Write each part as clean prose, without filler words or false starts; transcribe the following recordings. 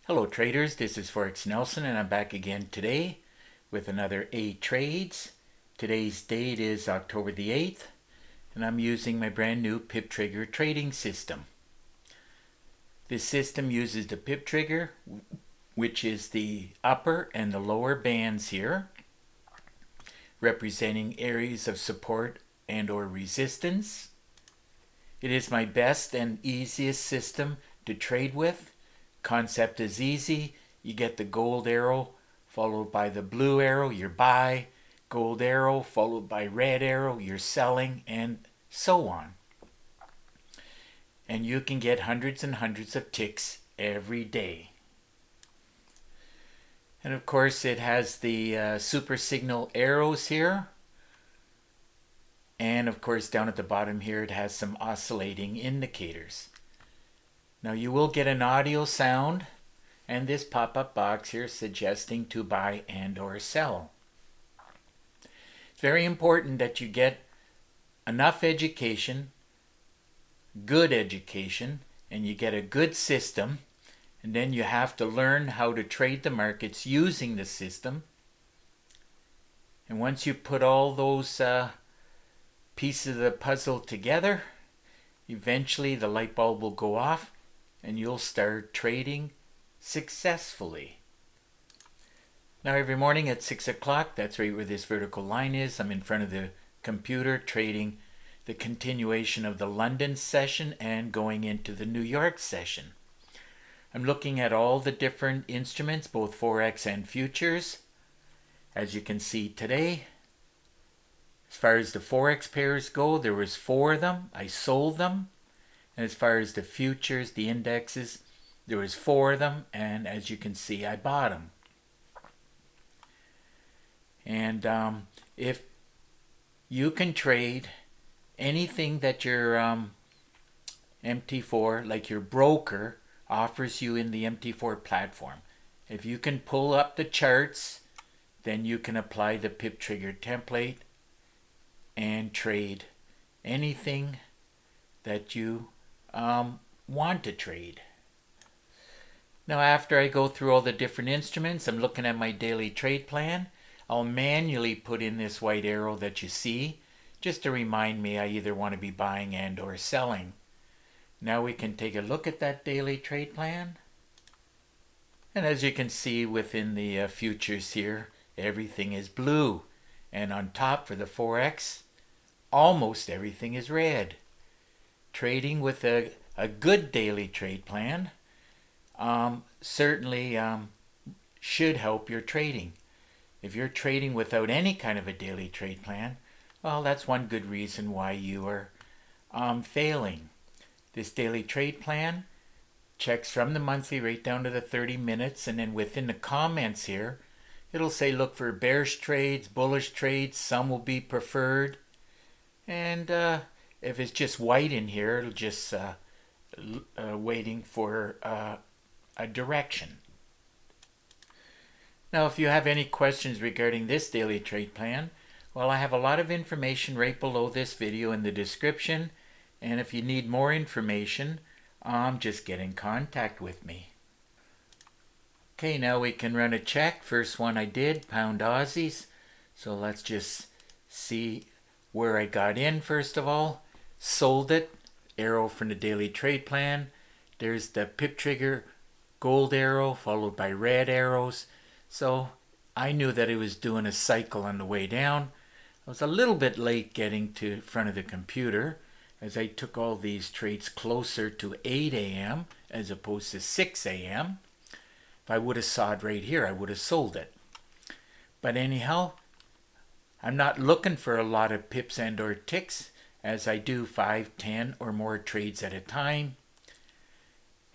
Hello traders, this is Forex Nelson and I'm back again today with another 8 trades. Today's date is October the 8th and I'm using my brand new PIP trigger trading system. This system uses the PIP trigger, which is the upper and the lower bands here, representing areas of support and or resistance. It is my best and easiest system to trade with. Concept is easy. You get the gold arrow followed by the blue arrow, your buy, gold arrow followed by red arrow, you're selling, and so on. And you can get hundreds and hundreds of ticks every day. And of course it has the super signal arrows here. And of course down at the bottom here it has some oscillating indicators. Now you will get an audio sound and this pop-up box here suggesting to buy and or sell. It's very important that you get enough education, good education, and you get a good system, and then you have to learn how to trade the markets using the system. And once you put all those pieces of the puzzle together, eventually the light bulb will go off and you'll start trading successfully. Now every morning at 6 o'clock, that's right where this vertical line is, I'm in front of the computer trading the continuation of the London session and going into the New York session. I'm looking at all the different instruments, both Forex and futures. As you can see today, as far as the Forex pairs go, there was 4 of them. I sold them. And as far as the futures, the indexes, there was 4 of them, and as you can see, I bought them. And if you can trade anything that your MT4, like your broker, offers you in the MT4 platform, if you can pull up the charts, then you can apply the PIP trigger template and trade anything that you want to trade. Now after I go through all the different instruments, I'm looking at my daily trade plan. I'll manually put in this white arrow that you see just to remind me I either want to be buying and or selling. Now we can take a look at that daily trade plan. And as you can see within the futures here, everything is blue. And on top for the Forex, almost everything is red. Trading with a good daily trade plan certainly should help your trading. If you're trading without any kind of a daily trade plan, well, that's one good reason why you are failing. This daily trade plan checks from the monthly right down to the 30 minutes, and then within the comments here, it'll say look for bearish trades, bullish trades, some will be preferred, and if it's just white in here, it'll just waiting for a direction. Now, if you have any questions regarding this daily trade plan, well, I have a lot of information right below this video in the description. And if you need more information, just get in contact with me. Okay, now we can run a check. First one I did, pound Aussies. So let's just see where I got in first of all. Sold it, arrow from the daily trade plan. There's the PIP trigger gold arrow followed by red arrows. So I knew that it was doing a cycle on the way down. I was a little bit late getting to front of the computer as I took all these trades closer to 8 a.m. as opposed to 6 a.m. If I would have saw it right here, I would have sold it. But anyhow, I'm not looking for a lot of pips and or ticks, as I do 5, 10 or more trades at a time.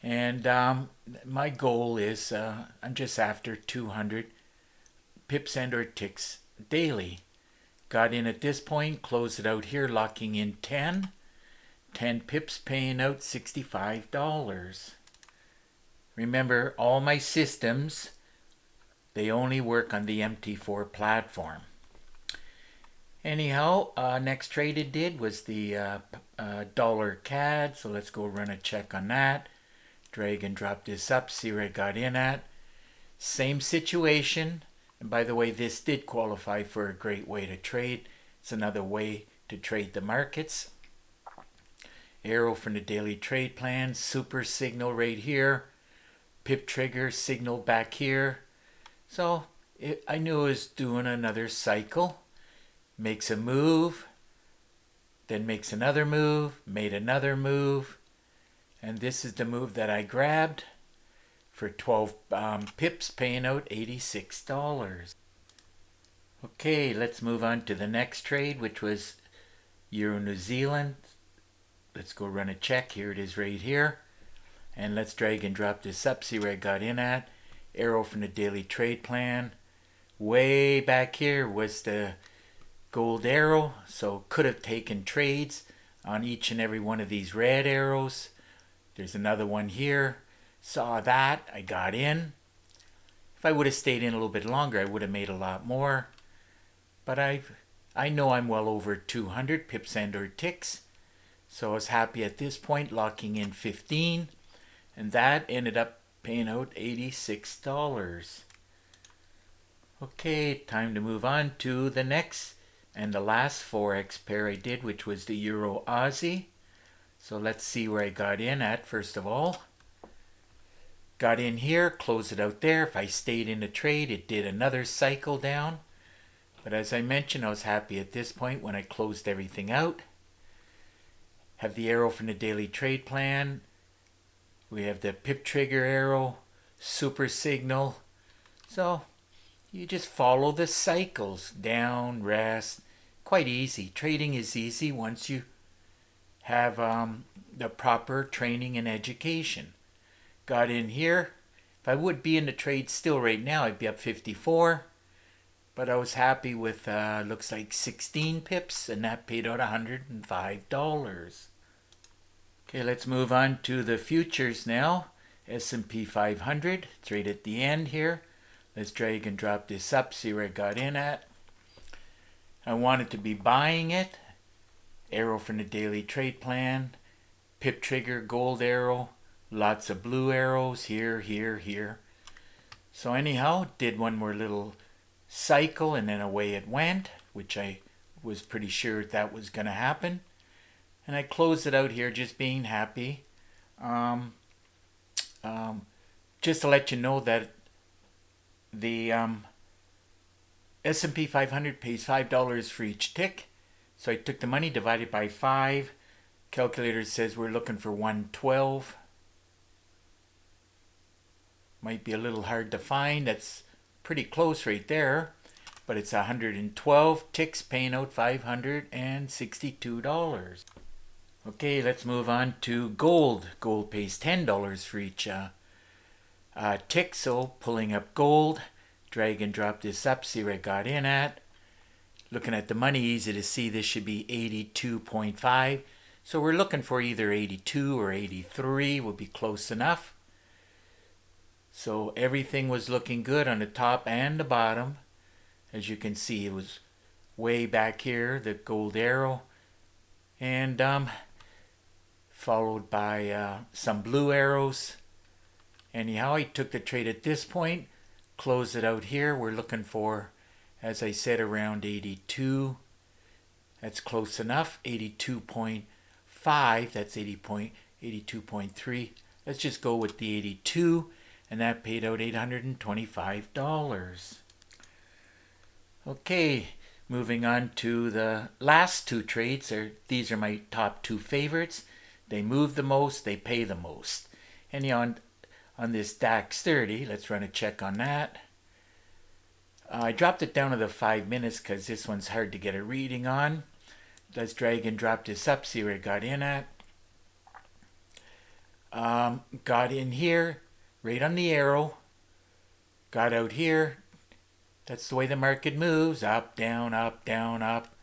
And my goal is I'm just after 200 pips and or ticks daily. Got in at this point, closed it out here, locking in 10 pips, paying out $65. Remember, all my systems, they only work on the MT4 platform. Anyhow, next trade it did was the dollar CAD, so let's go run a check on that. Drag and drop this up, see where I got in at. Same situation. And by the way, this did qualify for a great way to trade. It's another way to trade the markets. Arrow from the daily trade plan, super signal right here. PIP trigger signal back here. So I knew I was doing another cycle. Makes a move, then makes another move, made another move. And this is the move that I grabbed for 12 pips, paying out $86. Okay, let's move on to the next trade, which was Euro New Zealand. Let's go run a check. Here it is right here. And let's drag and drop this up, see where I got in at. Arrow from the daily trade plan. Way back here was the gold arrow, so could have taken trades on each and every one of these red arrows. There's another one here. Saw that, I got in. If I would have stayed in a little bit longer, I would have made a lot more. But I know I'm well over 200 pips and or ticks. So I was happy at this point, locking in 15. And that ended up paying out $86. Okay, time to move on to the next and the last Forex pair I did, which was the Euro Aussie. So let's see where I got in at first of all. Got in here, closed it out there. If I stayed in the trade, it did another cycle down. But as I mentioned, I was happy at this point when I closed everything out. Have the arrow from the daily trade plan. We have the PIP trigger arrow, super signal. So you just follow the cycles, down, rest. Quite easy. Trading is easy once you have the proper training and education. Got in here. If I would be in the trade still right now, I'd be up 54. But I was happy with, looks like 16 pips, and that paid out $105. Okay, let's move on to the futures now. S&P 500, it's right at the end here. Let's drag and drop this up, see where I got in at. I wanted to be buying it. Arrow from the daily trade plan. PIP trigger, gold arrow. Lots of blue arrows here, here, here. So anyhow, did one more little cycle and then away it went, which I was pretty sure that was going to happen. And I closed it out here just being happy. Just to let you know that the S&P 500 pays $5 for each tick. So I took the money, divided by 5. Calculator says we're looking for 112. Might be a little hard to find. That's pretty close right there. But it's 112 ticks paying out $562. Okay, let's move on to gold. Gold pays $10 for each tick. So pulling up gold, drag and drop this up, see where I got in at. Looking at the money, easy to see this should be 82.5. So we're looking for either 82 or 83, will be close enough. So everything was looking good on the top and the bottom. As you can see, it was way back here, the gold arrow. And followed by some blue arrows. Anyhow, I took the trade at this point, closed it out here. We're looking for, as I said, around 82. That's close enough. 82.5, that's 82.3. Let's just go with the 82, and that paid out $825. Okay, moving on to the last two trades. These are my top two favorites. They move the most, they pay the most. And on this DAX 30, let's run a check on that. I dropped it down to the 5 minutes because this one's hard to get a reading on. Let's drag and drop this up, see where it got in at. Got in here, right on the arrow. Got out here. That's the way the market moves. Up, down, up, down, up.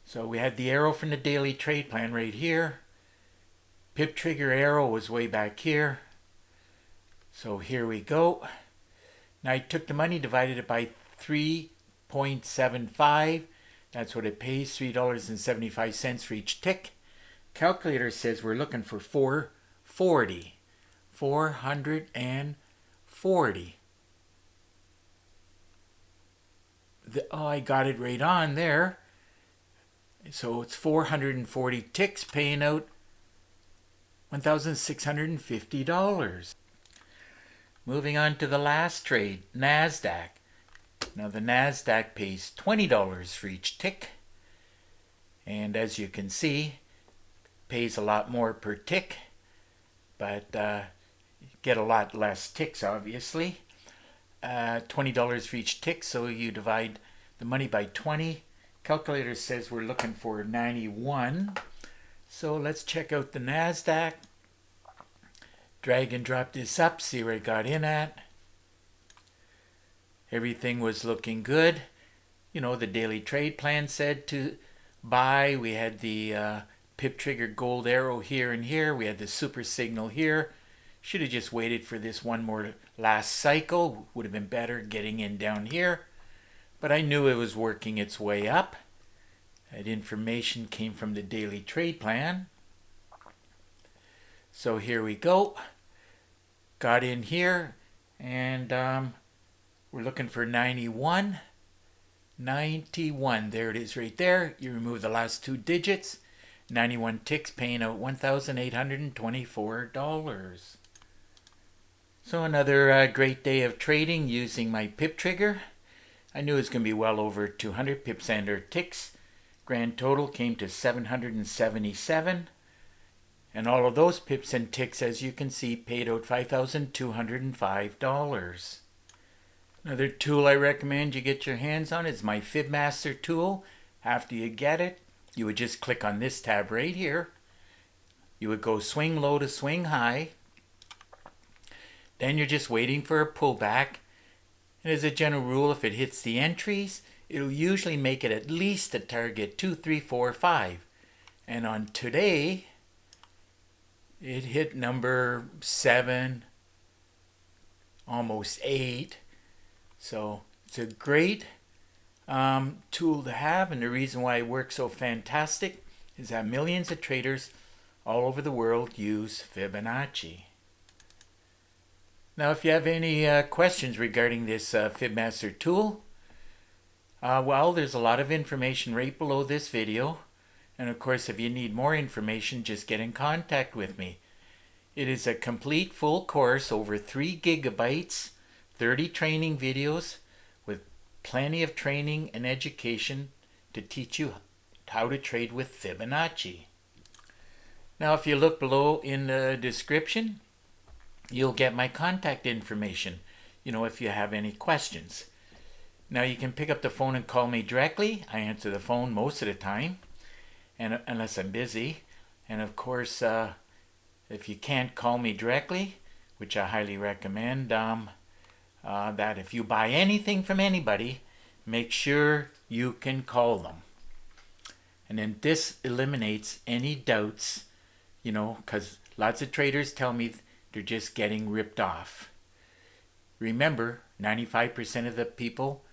So we had the arrow from the daily trade plan right here. PIP trigger arrow was way back here. So here we go. Now I took the money, divided it by 3.75. That's what it pays, $3.75 for each tick. Calculator says we're looking for 440. 440. Oh, I got it right on there. So it's 440 ticks paying out $1,650. Moving on to the last trade, NASDAQ. Now the NASDAQ pays $20 for each tick. And as you can see, pays a lot more per tick, but get a lot less ticks, obviously. $20 for each tick, so you divide the money by 20. Calculator says we're looking for 91. So let's check out the NASDAQ. Drag and drop this up, see where I got in at. Everything was looking good. You know, the daily trade plan said to buy. We had the PIP trigger gold arrow here and here. We had the super signal here. Should have just waited for this one more last cycle. Would have been better getting in down here. But I knew it was working its way up. That information came from the daily trade plan. So here we go. Got in here and we're looking for 91. 91. There it is right there. You remove the last two digits. 91 ticks paying out $1,824. So another great day of trading using my PIP trigger. I knew it was going to be well over 200 pips and or ticks. Grand total came to 777. And all of those pips and ticks, as you can see, paid out $5,205. Another tool I recommend you get your hands on is my FibMaster tool. After you get it, you would just click on this tab right here. You would go swing low to swing high. Then you're just waiting for a pullback. And as a general rule, if it hits the entries, it'll usually make it at least a target 2, 3, 4, 5. And on today, it hit number 7, almost 8. So it's a great tool to have, and the reason why it works so fantastic is that millions of traders all over the world use Fibonacci. Now, if you have any questions regarding this FibMaster tool, well, there's a lot of information right below this video. And of course, if you need more information, just get in contact with me. It is a complete full course, over 3 gigabytes, 30 training videos with plenty of training and education to teach you how to trade with Fibonacci. Now, if you look below in the description, you'll get my contact information, if you have any questions. Now, you can pick up the phone and call me directly. I answer the phone most of the time, and unless I'm busy. And of course, if you can't call me directly, which I highly recommend, that if you buy anything from anybody, make sure you can call them. And then this eliminates any doubts, because lots of traders tell me they're just getting ripped off. Remember, 95% of the people,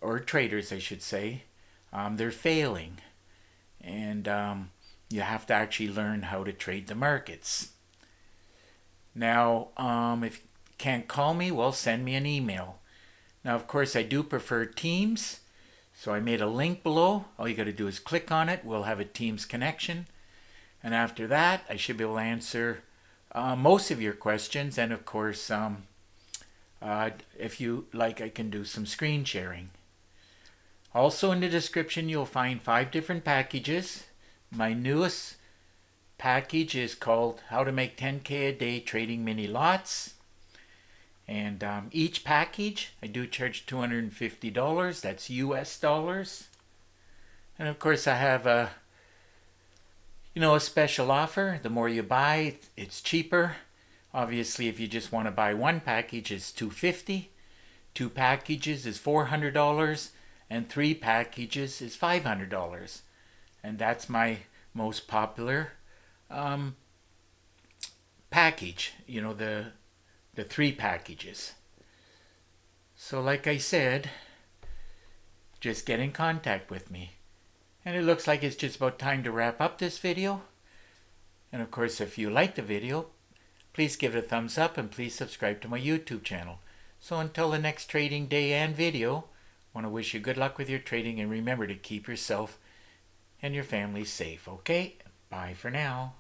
or traders I should say, they're failing. And you have to actually learn how to trade the markets. Now, if you can't call me, well, send me an email. Now, of course, I do prefer Teams. So I made a link below. All you got to do is click on it. We'll have a Teams connection. And after that, I should be able to answer most of your questions. And of course, if you like, I can do some screen sharing. Also in the description, you'll find 5 different packages. My newest package is called How to Make 10K a Day Trading Mini Lots. And each package, I do charge $250. That's US dollars. And of course, I have a special offer. The more you buy, it's cheaper. Obviously, if you just want to buy one package, it's $250. 2 packages is $400. And 3 packages is $500. And that's my most popular package, the 3 packages. So like I said, just get in contact with me. And it looks like it's just about time to wrap up this video. And of course, if you like the video, please give it a thumbs up and please subscribe to my YouTube channel. So until the next trading day and video, I want to wish you good luck with your trading, and remember to keep yourself and your family safe, okay? Bye for now.